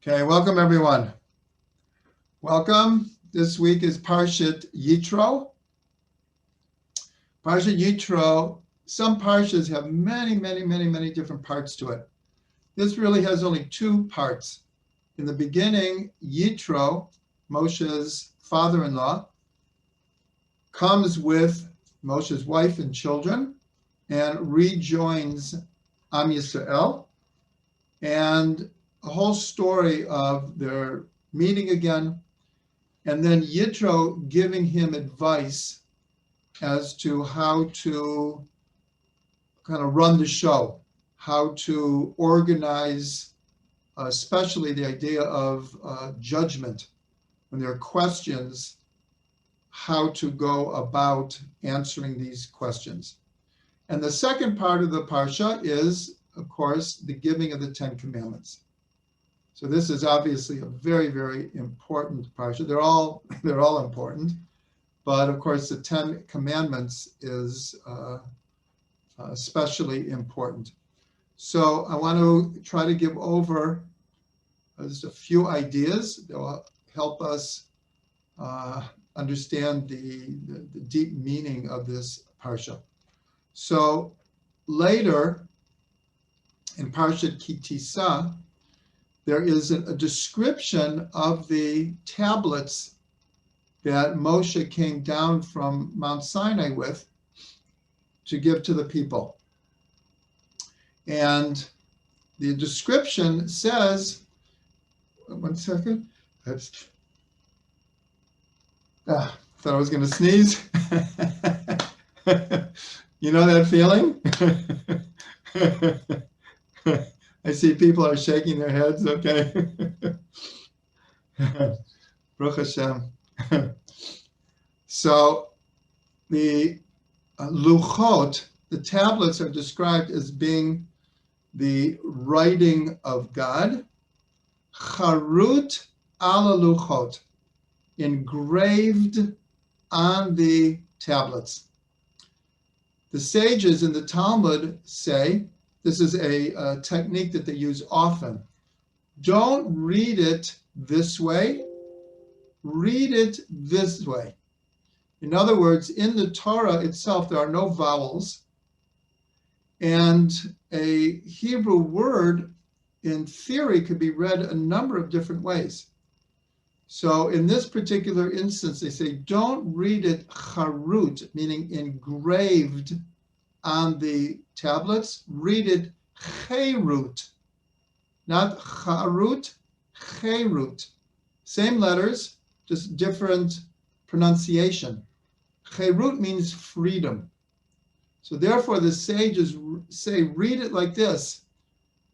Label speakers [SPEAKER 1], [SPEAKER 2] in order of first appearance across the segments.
[SPEAKER 1] Okay, welcome everyone. Welcome. This week is Parshat Yitro. Parshat Yitro, some parshas have many different parts to it. This really has only two parts. In the beginning, Yitro, Moshe's father-in-law, comes with Moshe's wife and children and rejoins Am Yisrael, and a whole story of their meeting again, and then Yitro giving him advice as to how to kind of run the show, how to organize, especially the idea of judgment. When there are questions, how to go about answering these questions. And the second part of the parsha is, of course, the giving of the Ten Commandments. So this is obviously a very important parsha. They're all important, but of course the Ten Commandments is especially important. So I want to try to give over just a few ideas that will help us understand the deep meaning of this parsha. So later in Parshat Ki Tisa, there is a description of the tablets that Moshe came down from Mount Sinai with to give to the people. And the description says, one second, thought I was going to sneeze. You know that feeling? I see people are shaking their heads, okay. Baruch Hashem. So the luchot, the tablets, are described as being the writing of God, charut ala luchot, engraved on the tablets. The sages in the Talmud say, this is a technique that they use often, don't read it this way, read it this way. In other words, in the Torah itself, there are no vowels, and a Hebrew word, in theory, could be read a number of different ways. So in this particular instance, they say, don't read it charut, meaning engraved on the tablets, read it cherut, not charut, cherut. Same letters, just different pronunciation. Cherut means freedom. So therefore the sages say, read it like this,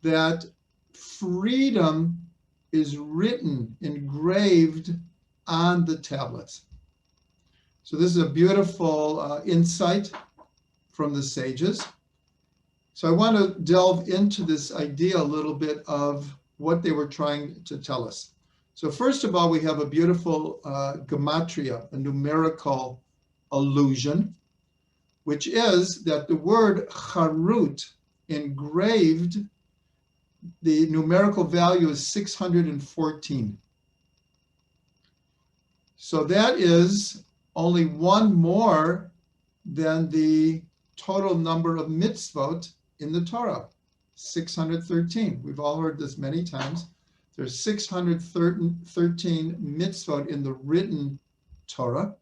[SPEAKER 1] that freedom is written, engraved on the tablets. So this is a beautiful insight from the sages. So I want to delve into this idea a little bit of what they were trying to tell us. So first of all, we have a beautiful gematria, a numerical allusion, which is that the word charut, engraved, the numerical value is 614. So that is only one more than the total number of mitzvot in the Torah, 613. We've all heard this many times. There's 613 mitzvot in the written Torah.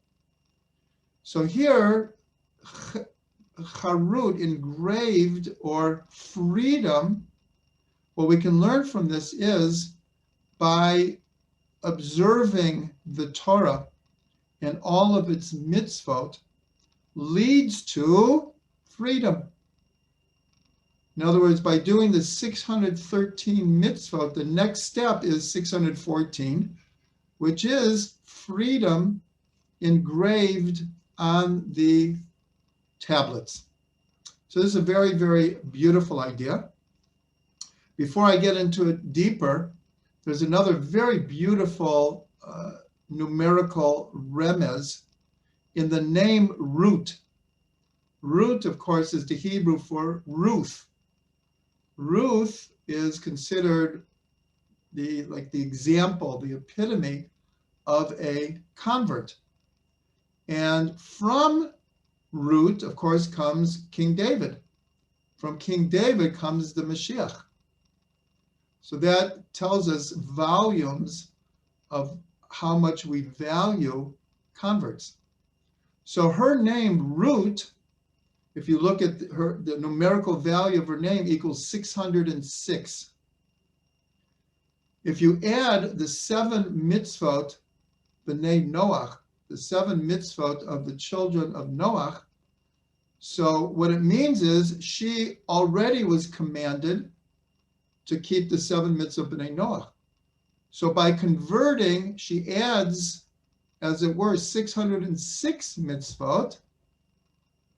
[SPEAKER 1] So here, charut, engraved, or freedom, what we can learn from this is by observing the Torah and all of its mitzvot leads to freedom. In other words, by doing the 613 mitzvot, the next step is 614, which is freedom engraved on the tablets. So this is a very beautiful idea. Before I get into it deeper, there's another very beautiful numerical remez in the name Ruth. Ruth, of course, is the Hebrew for Ruth. Ruth is considered the example, the epitome of a convert. And from Ruth, of course, comes King David. From King David comes the Mashiach. So that tells us volumes of how much we value converts. So her name, Ruth, if you look at the numerical value of her name equals 606. If you add the 7 mitzvot, b'nei Noach, the 7 mitzvot of the children of Noach, so what it means is she already was commanded to keep the 7 mitzvot b'nei Noach. So by converting, she adds, as it were, 606 mitzvot.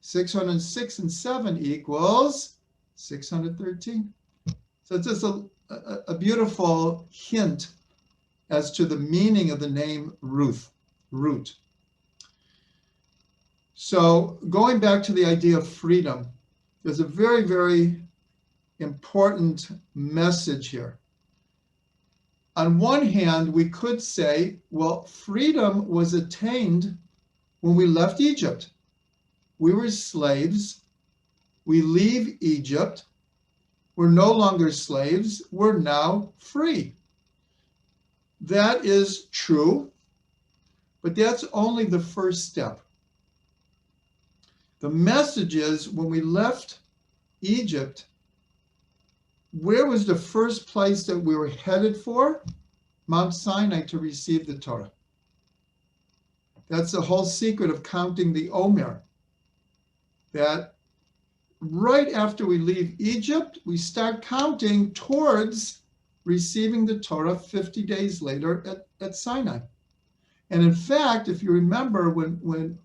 [SPEAKER 1] 606 and 7 equals 613. So it's just a beautiful hint as to the meaning of the name Ruth. So going back to the idea of freedom, there's a very, very important message here. On one hand, we could say, well, freedom was attained when we left Egypt. We were slaves. We leave Egypt. We're no longer slaves. We're now free. That is true, but that's only the first step. The message is when we left Egypt, where was the first place that we were headed for? Mount Sinai, to receive the Torah. That's the whole secret of counting the Omer. That right after we leave Egypt, we start counting towards receiving the Torah 50 days later at Sinai. And in fact, if you remember, when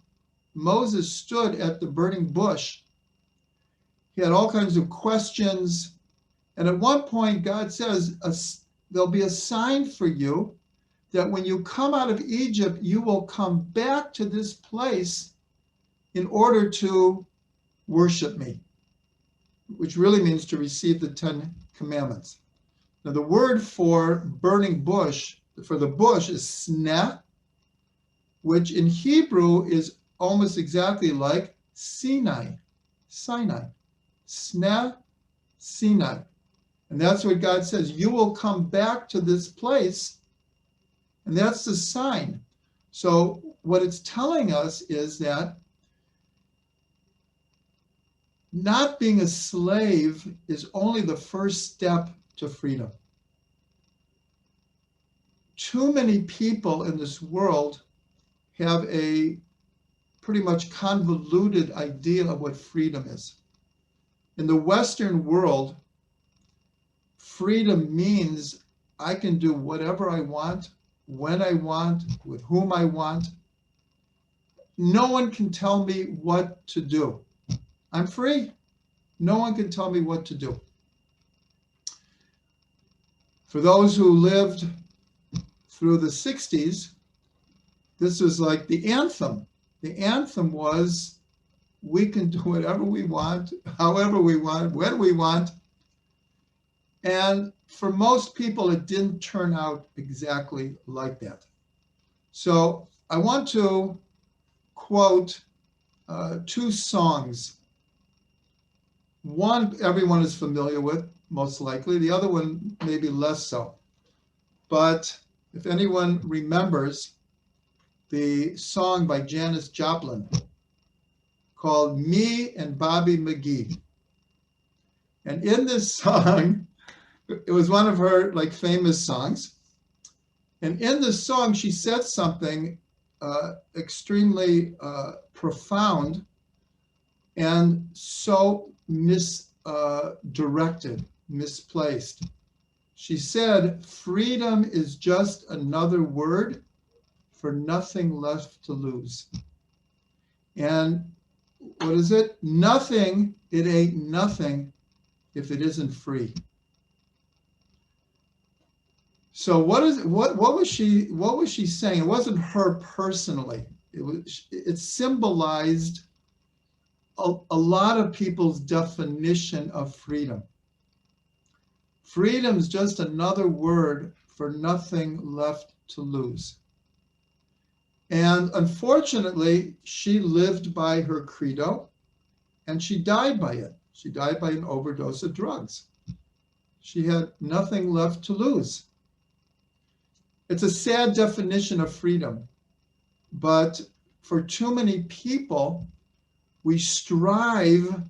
[SPEAKER 1] Moses stood at the burning bush, he had all kinds of questions. And at one point, God says, there'll be a sign for you that when you come out of Egypt, you will come back to this place in order to worship me, which really means to receive the 10 commandments. Now, the word for burning bush, for the bush, is sneh, which in Hebrew is almost exactly like Sinai. Sneh, Sinai. And that's what God says. You will come back to this place, and that's the sign. So what it's telling us is that not being a slave is only the first step to freedom. Too many people in this world have a pretty much convoluted idea of what freedom is. In the Western world, freedom means I can do whatever I want, when I want, with whom I want. No one can tell me what to do. I'm free. No one can tell me what to do. For those who lived through the 60s, this was like the anthem. The anthem was, we can do whatever we want, however we want, when we want. And for most people, it didn't turn out exactly like that. So I want to quote 2 songs. One everyone is familiar with, most likely. The other one maybe less so. But if anyone remembers the song by Janis Joplin called Me and Bobby McGee. And in this song, it was one of her famous songs. And in this song, she said something extremely profound and so misdirected, misplaced. She said, freedom is just another word for nothing left to lose. And what is it? Nothing, it ain't nothing if it isn't free. So what was she saying? It wasn't her personally. It symbolized a lot of people's definition of freedom. Freedom's just another word for nothing left to lose. And unfortunately, she lived by her credo and she died by it. She died by an overdose of drugs. She had nothing left to lose. It's a sad definition of freedom, but for too many people, we strive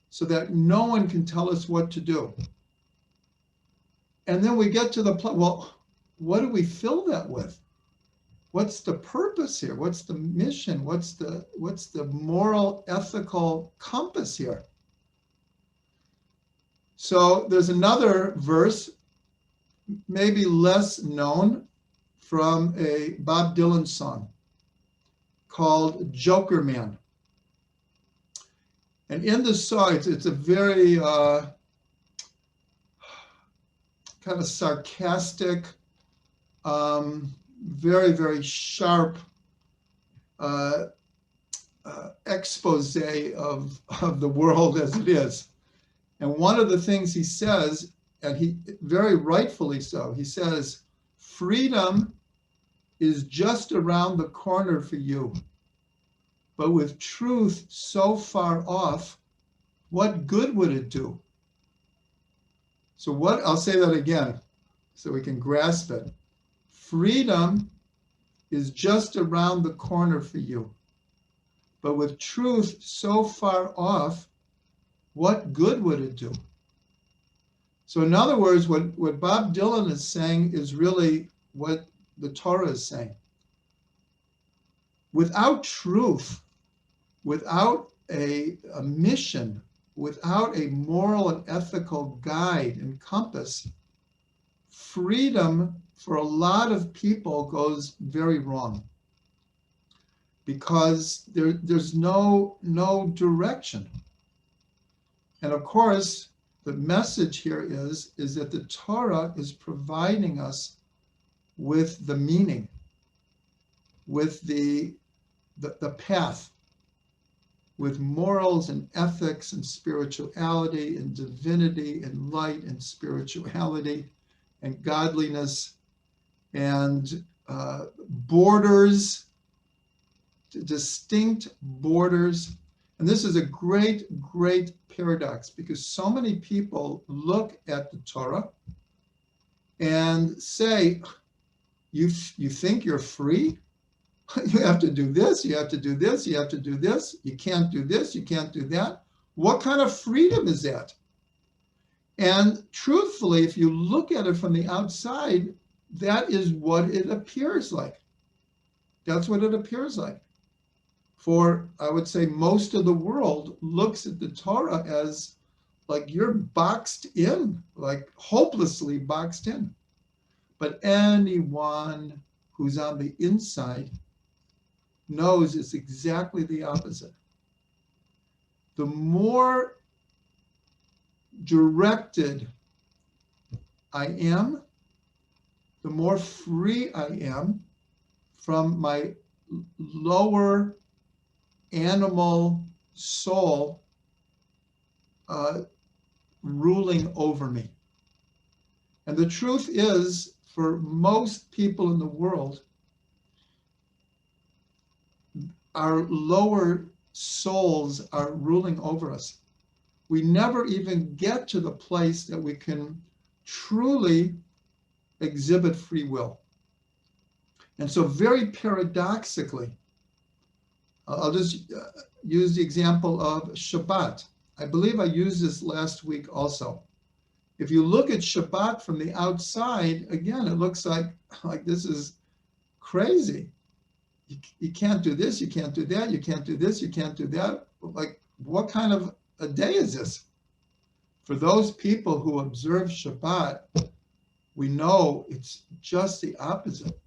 [SPEAKER 1] so that no one can tell us what to do. And then we get to the point, well, what do we fill that with? What's the purpose here? What's the mission? What's the moral, ethical compass here? So there's another verse, maybe less known, from a Bob Dylan song called Joker Man. And in the song, it's a very kind of sarcastic, very, very sharp expose of the world as it is. And one of the things he says, and he very rightfully so, he says, freedom is just around the corner for you. But with truth so far off, what good would it do? So I'll say that again so we can grasp it. Freedom is just around the corner for you. But with truth so far off, what good would it do? So in other words, what Bob Dylan is saying is really what the Torah is saying. Without truth, without a mission, without a moral and ethical guide and compass, freedom for a lot of people goes very wrong because there's no direction. And of course, the message here is that the Torah is providing us with the meaning, with the path, with morals and ethics and spirituality and divinity and light and spirituality and godliness and borders, distinct borders. And this is a great, great paradox because so many people look at the Torah and say, you think you're free? You have to do this, you have to do this, you have to do this, you can't do this, you can't do that. What kind of freedom is that? And truthfully, if you look at it from the outside, that is what it appears like. That's what it appears like. For, I would say, most of the world looks at the Torah as like you're boxed in, like hopelessly boxed in. But anyone who's on the inside knows it's exactly the opposite. The more directed I am, the more free I am from my lower animal soul ruling over me. And the truth is, for most people in the world, our lower souls are ruling over us. We never even get to the place that we can truly exhibit free will. And so very paradoxically, I'll just use the example of Shabbat. I believe I used this last week also. If you look at Shabbat from the outside, again, it looks like this is crazy. You can't do this, you can't do that, you can't do this, you can't do that. Like, what kind of a day is this? For those people who observe Shabbat, we know it's just the opposite.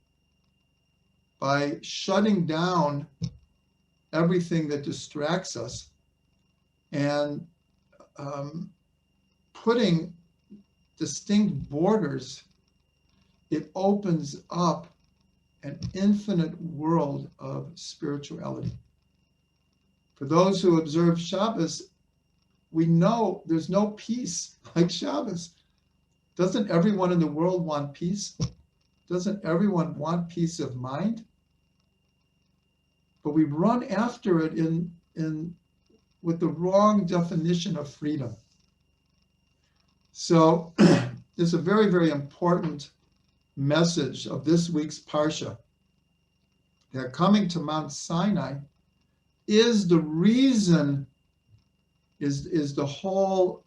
[SPEAKER 1] By shutting down everything that distracts us and putting distinct borders, it opens up an infinite world of spirituality. For those who observe Shabbos, we know there's no peace like Shabbos. Doesn't everyone in the world want peace? Doesn't everyone want peace of mind? But we run after it with the wrong definition of freedom. So it's a very, very important message of this week's Parsha, that coming to Mount Sinai is the reason, is the whole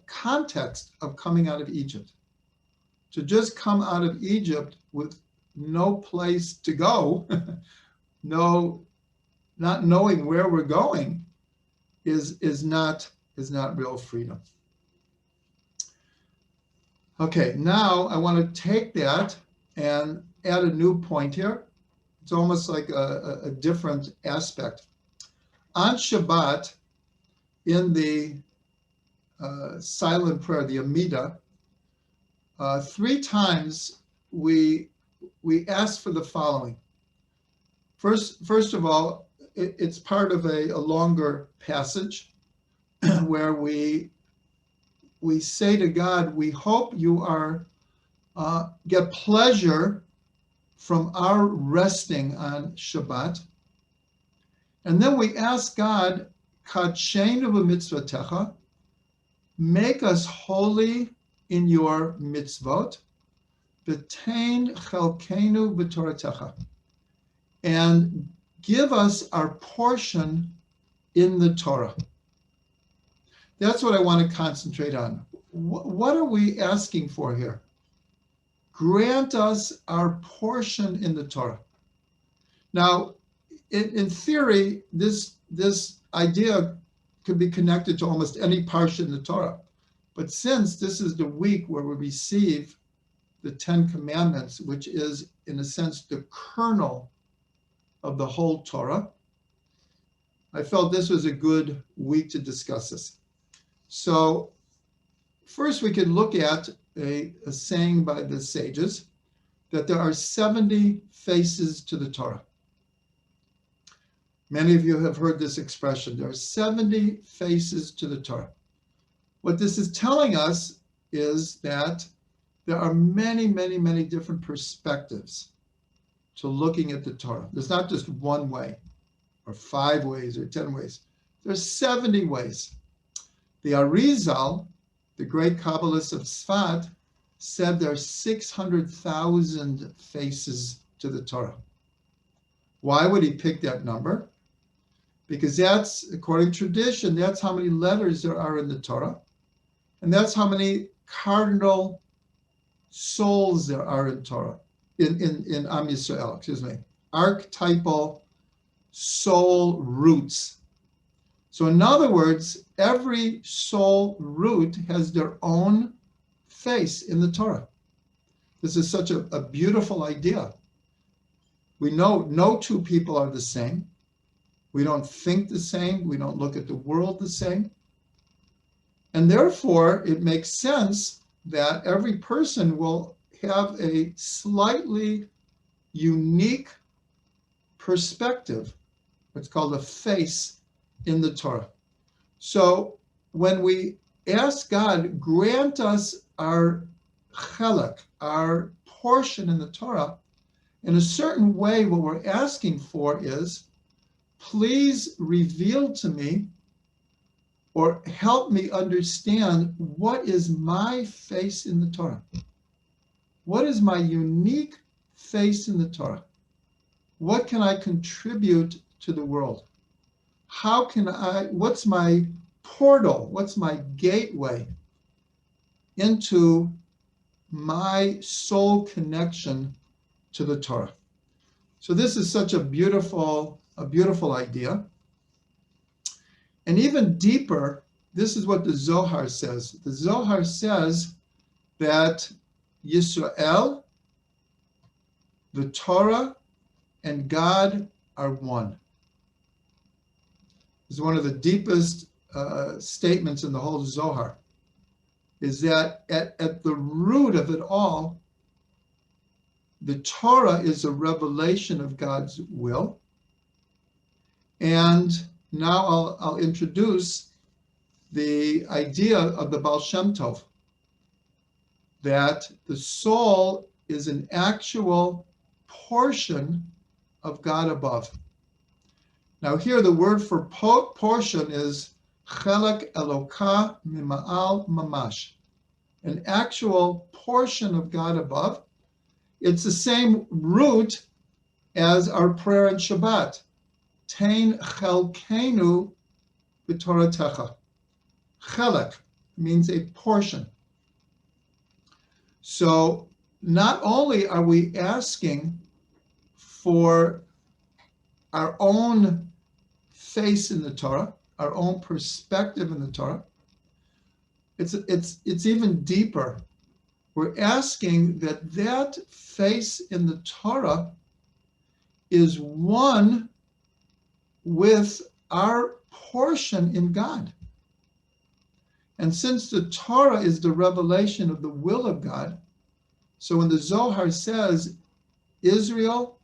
[SPEAKER 1] context of coming out of Egypt. To just come out of Egypt with no place to go, not knowing where we're going, is not real freedom. Okay, now I want to take that and add a new point here. It's almost like a different aspect. On Shabbat, in the silent prayer, the Amidah, 3 times we ask for the following. First of all, it's part of a longer passage where we say to God, we hope you are get pleasure from our resting on Shabbat. And then we ask God, Kadshenu b'mitzvotecha, make us holy in your mitzvot, b'tein chelkenu b'toratecha, and give us our portion in the Torah. That's what I want to concentrate on. What are we asking for here? Grant us our portion in the Torah. Now, in theory, this idea could be connected to almost any parsha in the Torah. But since this is the week where we receive the 10 Commandments, which is, in a sense, the kernel of the whole Torah, I felt this was a good week to discuss this. So first we could look at a saying by the sages that there are 70 faces to the Torah. Many of you have heard this expression. There are 70 faces to the Torah. What this is telling us is that there are many, many, many different perspectives to looking at the Torah. There's not just one way, or 5 ways, or 10 ways. There's 70 ways. The Arizal, the great Kabbalist of Sfat, said there are 600,000 faces to the Torah. Why would he pick that number? Because that's, according to tradition, that's how many letters there are in the Torah. And that's how many cardinal souls there are in Torah, in Am Yisrael, archetypal soul roots. So in other words, every soul root has their own face in the Torah. This is such a beautiful idea. We know no 2 people are the same. We don't think the same. We don't look at the world the same. And therefore, it makes sense that every person will have a slightly unique perspective, what's called a face in the Torah. So when we ask God, grant us our chelek, our portion in the Torah, in a certain way, what we're asking for is, please reveal to me or help me understand what is my face in the Torah. What is my unique face in the Torah? What can I contribute to the world? What's my portal? What's my gateway into my soul connection to the Torah? So this is such a beautiful idea. And even deeper, this is what the Zohar says. The Zohar says that Yisrael, the Torah, and God are one. It's one of the deepest statements in the whole Zohar, is that at the root of it all, the Torah is a revelation of God's will. And now I'll introduce the idea of the Baal Shem Tov. that the soul is an actual portion of God above. Now here the word for portion is chelek Eloka mima'al mamash, an actual portion of God above. It's the same root as our prayer in Shabbat. Tein chelkenu b'toratecha. Chelek means a portion. So not only are we asking for our own face in the Torah, our own perspective in the Torah, it's even deeper. We're asking that face in the Torah is one with our portion in God. And since the Torah is the revelation of the will of God, so when the Zohar says Israel,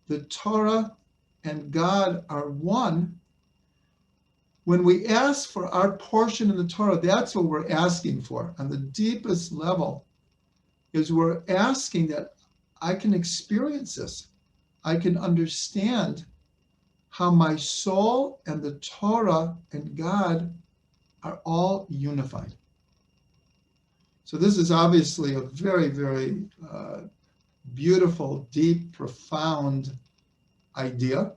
[SPEAKER 1] the Torah, and God are one, when we ask for our portion in the Torah, that's what we're asking for. On the deepest level is we're asking that I can experience this. I can understand how my soul and the Torah and God are all unified. So this is obviously a very, very beautiful, deep, profound idea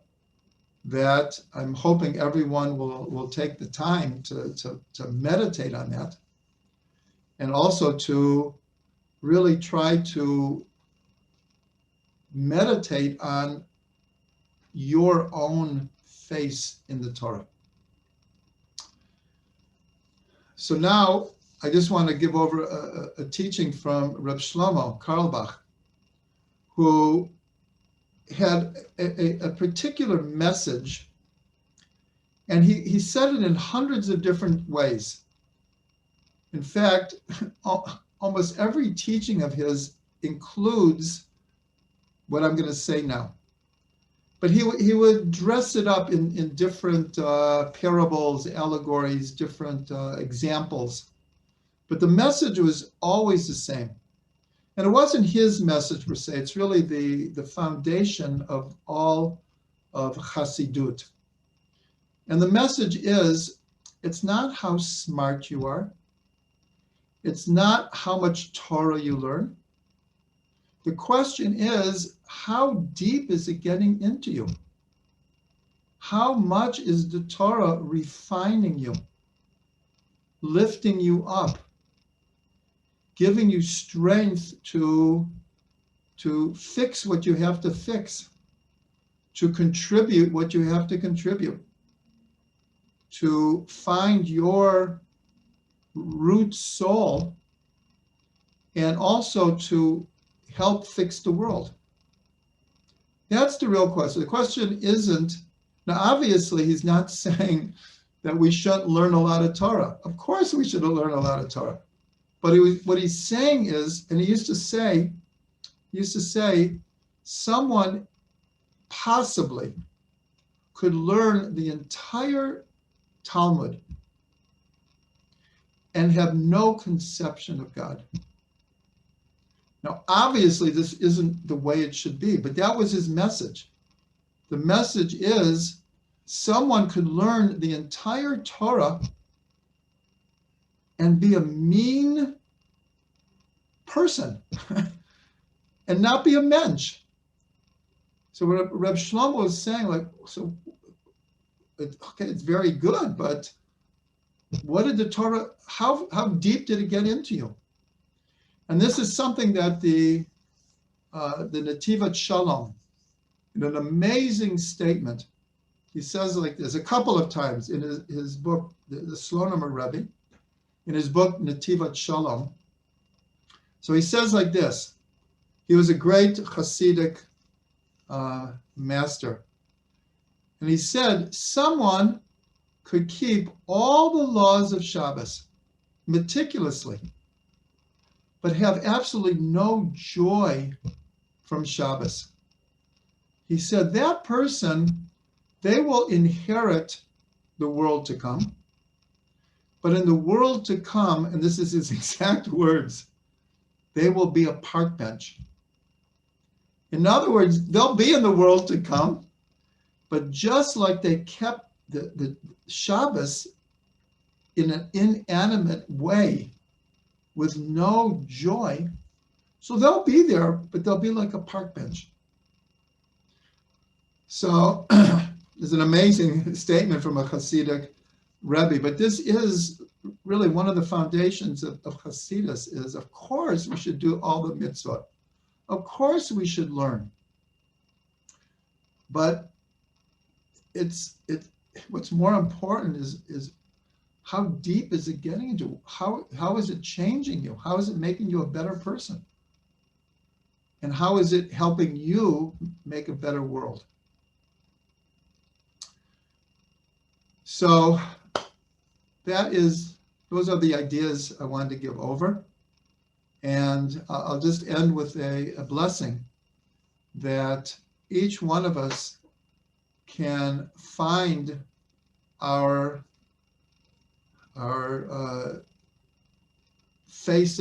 [SPEAKER 1] that I'm hoping everyone will take the time to meditate on that, and also to really try to meditate on your own face in the Torah. So now I just want to give over a teaching from Reb Shlomo Carlebach, who had a particular message, and he said it in hundreds of different ways. In fact, almost every teaching of his includes what I'm going to say now. But he would dress it up in different parables, allegories, different examples. But the message was always the same. And it wasn't his message per se. It's really the foundation of all of Chassidut. And the message is, it's not how smart you are. It's not how much Torah you learn. The question is, how deep is it getting into you? How much is the Torah refining you, lifting you up, giving you strength to fix what you have to fix, to contribute what you have to contribute, to find your root soul, and also to help fix the world? That's the real question. The question isn't, now obviously he's not saying that we shouldn't learn a lot of Torah. Of course we should learn a lot of Torah. But what he's saying is, and he used to say, someone possibly could learn the entire Talmud and have no conception of God. Now, obviously, this isn't the way it should be, but that was his message. The message is someone could learn the entire Torah and be a mean person and not be a mensch. So what Reb Shlomo was saying, it's very good, but what did the Torah, how deep did it get into you? And this is something that the Netivat Shalom, in an amazing statement, he says like this a couple of times in his book, the Slonomer Rabbi, in his book Netivat Shalom. So he says like this. He was a great Hasidic master. And he said, someone could keep all the laws of Shabbos meticulously, but have absolutely no joy from Shabbos. He said that person, they will inherit the world to come. But in the world to come, and this is his exact words, they will be a park bench. In other words, they'll be in the world to come, but just like they kept the Shabbos in an inanimate way with no joy, so they'll be there, but they'll be like a park bench. So there's an amazing statement from a Hasidic Rabbi, but this is really one of the foundations of Hasidus is, of course, we should do all the mitzvot. Of course, we should learn. But what's more important is how deep is it getting into? How is it changing you? How is it making you a better person? And how is it helping you make a better world? So those are the ideas I wanted to give over. And I'll just end with a blessing that each one of us can find our face